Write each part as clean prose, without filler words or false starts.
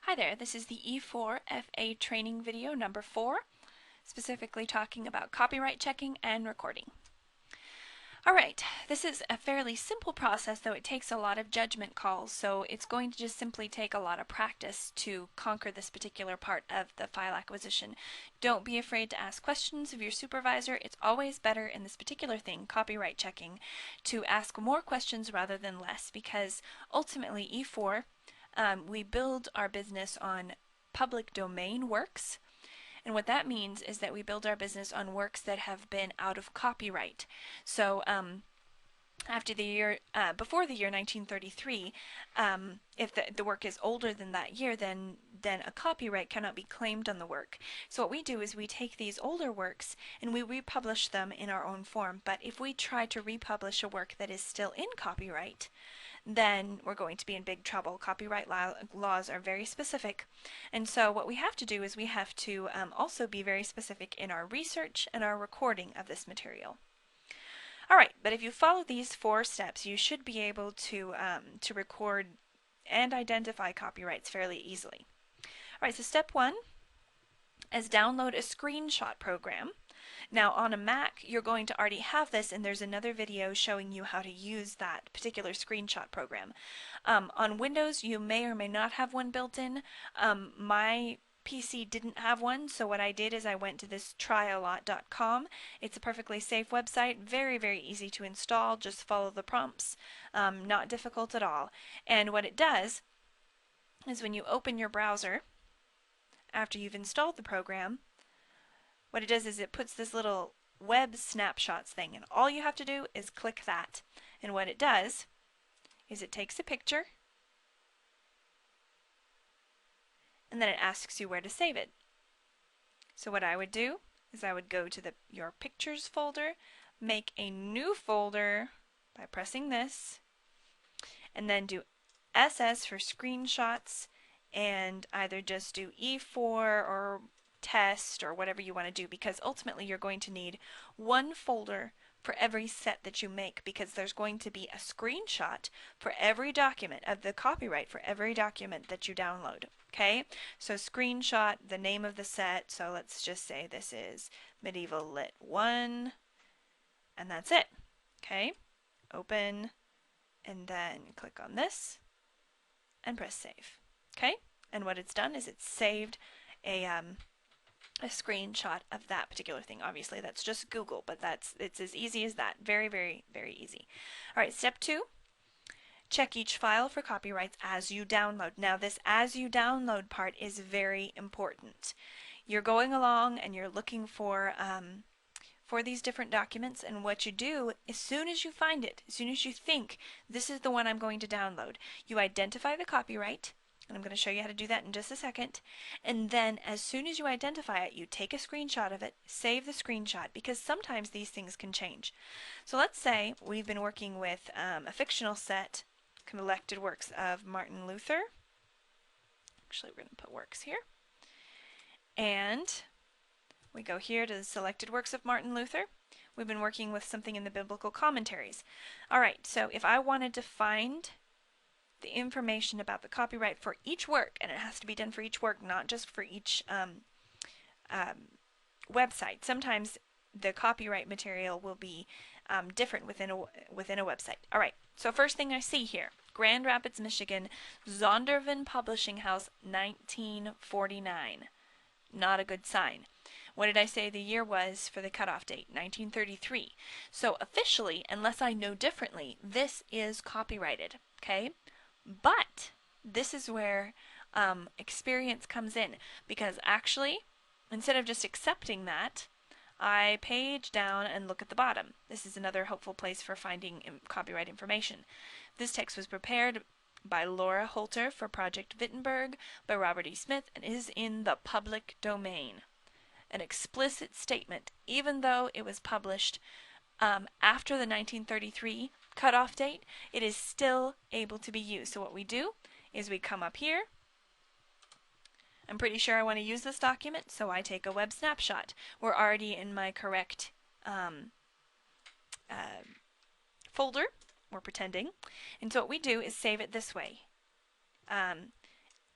Hi there, this is the E4 FA training video number 4, specifically talking about copyright checking and recording. Alright, this is a fairly simple process, though it takes a lot of judgment calls, so it's going to just simply take a lot of practice to conquer this particular part of the file acquisition. Don't be afraid to ask questions of your supervisor. It's always better in this particular thing, copyright checking, to ask more questions rather than less, because ultimately E4 we build our business on public domain works. And what that means is that we build our business on works that have been out of copyright. So after the year, before the year 1933, if the work is older than that year, then a copyright cannot be claimed on the work. So what we do is we take these older works and we republish them in our own form. But if we try to republish a work that is still in copyright, then we're going to be in big trouble. Copyright laws are very specific, and so what we have to do is we have to also be very specific in our research and our recording of this material. Alright, but if you follow these 4 steps, you should be able to record and identify copyrights fairly easily. Alright, so step 1 is download a screenshot program. Now on a Mac, you're going to already have this, and there's another video showing you how to use that particular screenshot program. On Windows, you may or may not have one built in. My PC didn't have one, so what I did is I went to this tryalot.com. It's a perfectly safe website, very, very easy to install. Just follow the prompts, not difficult at all. And what it does is when you open your browser, after you've installed the program, what it does is it puts this little web snapshots thing, and all you have to do is click that. And what it does is it takes a picture and then it asks you where to save it. So what I would do is I would go to your pictures folder, make a new folder by pressing this, and then do SS for screenshots, and either just do E4 or test or whatever you want to do, because ultimately you're going to need one folder for every set that you make, because there's going to be a screenshot for every document of the copyright for every document that you download. Okay, so screenshot, the name of the set, so let's just say this is Medieval Lit 1, and that's it. Okay, open, and then click on this and press save. Okay, and what it's done is it's saved a screenshot of that particular thing. Obviously that's just Google, but it's as easy as that. Very, very, very easy. Alright, step 2, check each file for copyrights as you download. Now this as you download part is very important. You're going along and you're looking for these different documents, and what you do, as soon as you find it, as soon as you think this is the one I'm going to download, you identify the copyright, and I'm going to show you how to do that in just a second, and then as soon as you identify it, you take a screenshot of it, save the screenshot, because sometimes these things can change. So let's say we've been working with a fictional set, collected works of Martin Luther. Actually, we're going to put works here, and we go here to the selected works of Martin Luther. We've been working with something in the biblical commentaries. Alright, so if I wanted to find the information about the copyright for each work, and it has to be done for each work, not just for each website. Sometimes the copyright material will be different within a website. Alright, so first thing I see here, Grand Rapids, Michigan, Zondervan Publishing House, 1949. Not a good sign. What did I say the year was for the cutoff date? 1933. So officially, unless I know differently, this is copyrighted. Okay? But this is where experience comes in, because actually, instead of just accepting that, I page down and look at the bottom. This is another helpful place for finding copyright information. This text was prepared by Laura Holter for Project Wittenberg by Robert E. Smith and is in the public domain. An explicit statement, even though it was published after the 1933 cutoff date, it is still able to be used. So what we do is we come up here. I'm pretty sure I want to use this document, so I take a web snapshot. We're already in my correct folder. We're pretending. And so what we do is save it this way.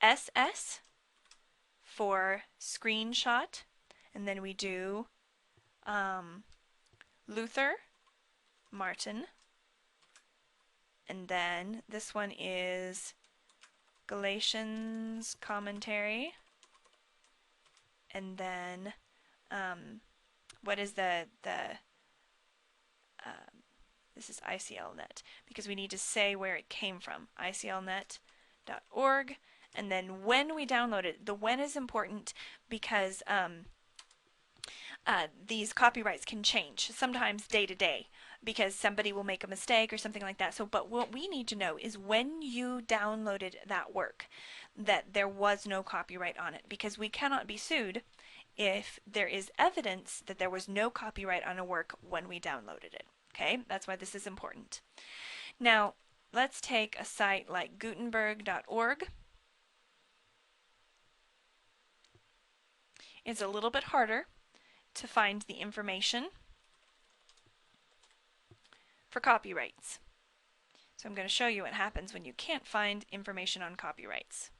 SS for screenshot, and then we do Luther Martin, and then this one is Galatians commentary, and then what is this is ICLNet, because we need to say where it came from, iclnet.org, and then when we download it. The when is important because these copyrights can change, sometimes day to day, because somebody will make a mistake or something like that. So, but what we need to know is when you downloaded that work, that there was no copyright on it, because we cannot be sued if there is evidence that there was no copyright on a work when we downloaded it. Okay, that's why this is important. Now, let's take a site like Gutenberg.org. It's a little bit harder to find the information for copyrights. So I'm going to show you what happens when you can't find information on copyrights.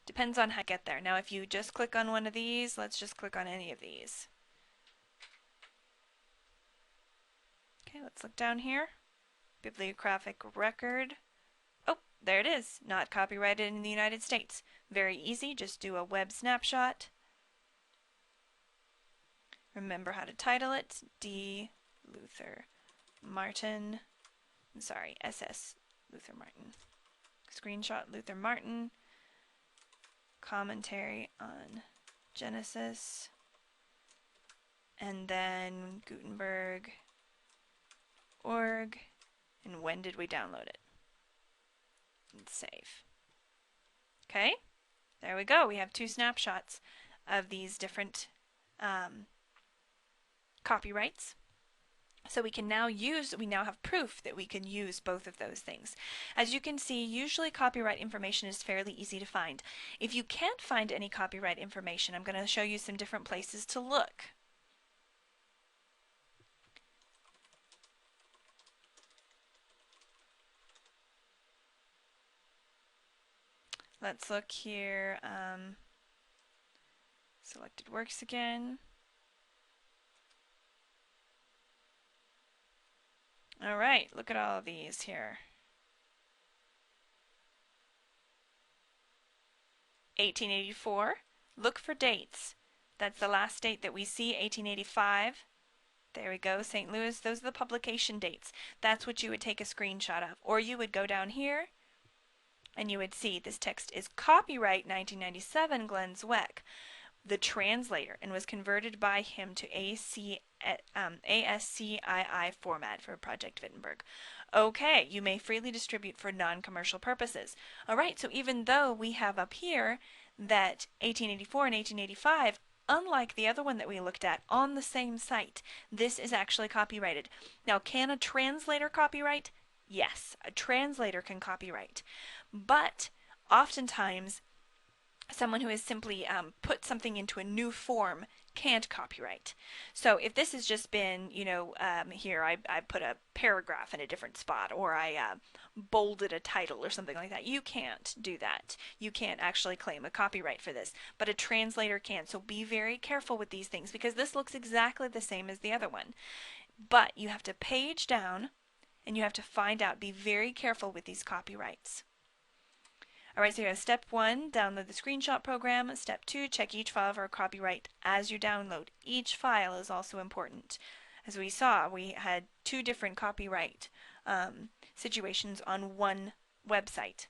Depends on how you get there. Now if you just click on one of these, let's just click on any of these. Okay, let's look down here. Bibliographic record. Oh, there it is. Not copyrighted in the United States. Very easy. Just do a web snapshot. Remember how to title it. D. Luther Martin. I'm sorry, SS Luther Martin. Screenshot Luther Martin. Commentary on Genesis. And then Gutenberg.org. And when did we download it? And save. Okay, there we go. We have two snapshots of these different copyrights. So we now have proof that we can use both of those things. As you can see, usually copyright information is fairly easy to find. If you can't find any copyright information, I'm going to show you some different places to look. Let's look here. Selected works again. All right, look at all of these here. 1884. Look for dates. That's the last date that we see, 1885. There we go, St. Louis. Those are the publication dates. That's what you would take a screenshot of. Or you would go down here and you would see this text is copyright 1997 Glenn Zweck, the translator, and was converted by him to ASCII format for Project Wittenberg. Okay, you may freely distribute for non-commercial purposes. All right, so even though we have up here that 1884 and 1885, unlike the other one that we looked at on the same site, this is actually copyrighted. Now, can a translator copyright? Yes, a translator can copyright. But oftentimes, someone who has simply put something into a new form can't copyright. So if this has just been, here I put a paragraph in a different spot, or I bolded a title or something like that, you can't do that. You can't actually claim a copyright for this, but a translator can. So be very careful with these things, because this looks exactly the same as the other one. But you have to page down and you have to find out, be very careful with these copyrights. Alright, so you have step 1, download the screenshot program. Step 2, check each file for a copyright as you download. Each file is also important. As we saw, we had 2 different copyright situations on one website.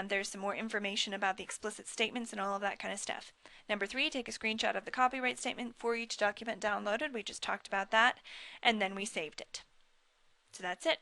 There's some more information about the explicit statements and all of that kind of stuff. Number 3, take a screenshot of the copyright statement for each document downloaded. We just talked about that, and then we saved it. So that's it.